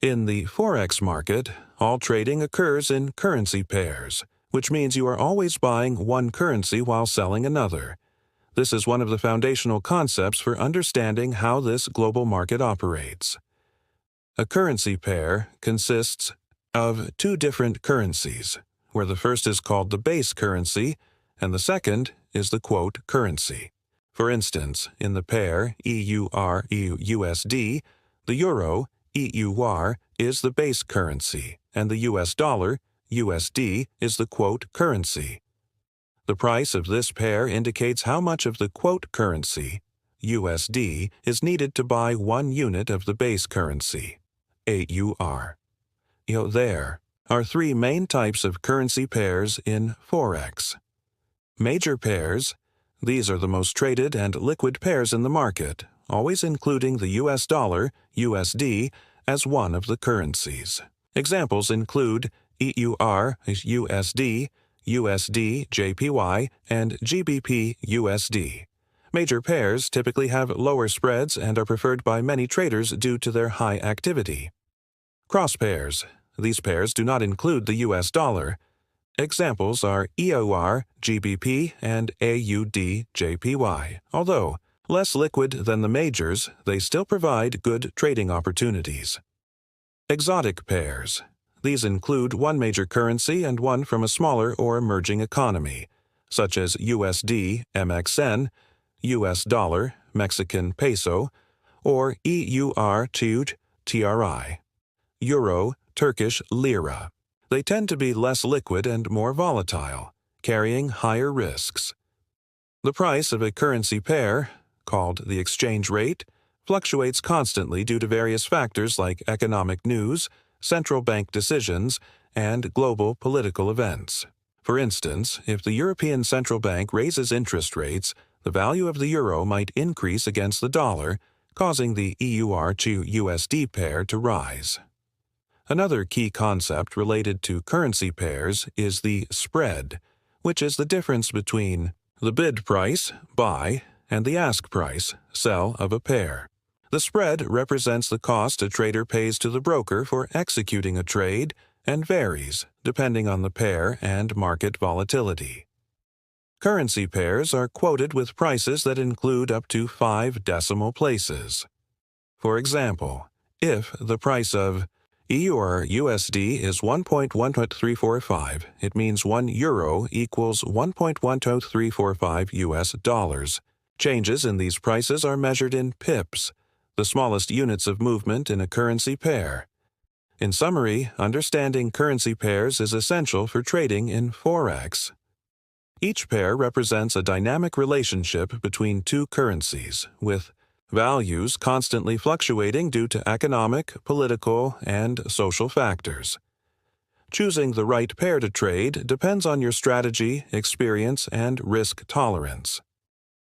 In the Forex market, all trading occurs in currency pairs, which means you are always buying one currency while selling another. This is one of the foundational concepts for understanding how this global market operates. A currency pair consists of two different currencies, where the first is called the base currency and the second is the quote currency. For instance, in the pair EUR-USD, the euro EUR is the base currency and the US dollar USD is the quote currency. The price of this pair indicates how much of the quote currency USD is needed to buy 1 unit of the base currency AUR. There are 3 main types of currency pairs in Forex. Major pairs. These are the most traded and liquid pairs in the market, always including the US dollar, USD, as one of the currencies. Examples include EUR, USD, USD, JPY, and GBP, USD. Major pairs typically have lower spreads and are preferred by many traders due to their high activity. Cross pairs. These pairs do not include the US dollar. Examples are EOR, GBP, and AUD, JPY. Although less liquid than the majors, they still provide good trading opportunities. Exotic pairs. These include one major currency and one from a smaller or emerging economy, such as USD, MXN, US dollar, Mexican peso, or EUR, TRI, Euro, Turkish lira. They tend to be less liquid and more volatile, carrying higher risks. The price of a currency pair, called the exchange rate, fluctuates constantly due to various factors like economic news, central bank decisions, and global political events. For instance, if the European Central Bank raises interest rates, the value of the euro might increase against the dollar, causing the EUR to USD pair to rise. Another key concept related to currency pairs is the spread, which is the difference between the bid price, buy, and the ask price, sell of a pair. The spread represents the cost a trader pays to the broker for executing a trade and varies depending on the pair and market volatility. Currency pairs are quoted with prices that include up to 5 decimal places. For example, if the price of EUR USD is 1.12345, it means 1 euro equals 1.12345 US dollars. Changes in these prices are measured in pips, the smallest units of movement in a currency pair. In summary, understanding currency pairs is essential for trading in Forex. Each pair represents a dynamic relationship between two currencies, with values constantly fluctuating due to economic, political, and social factors. Choosing the right pair to trade depends on your strategy, experience, and risk tolerance.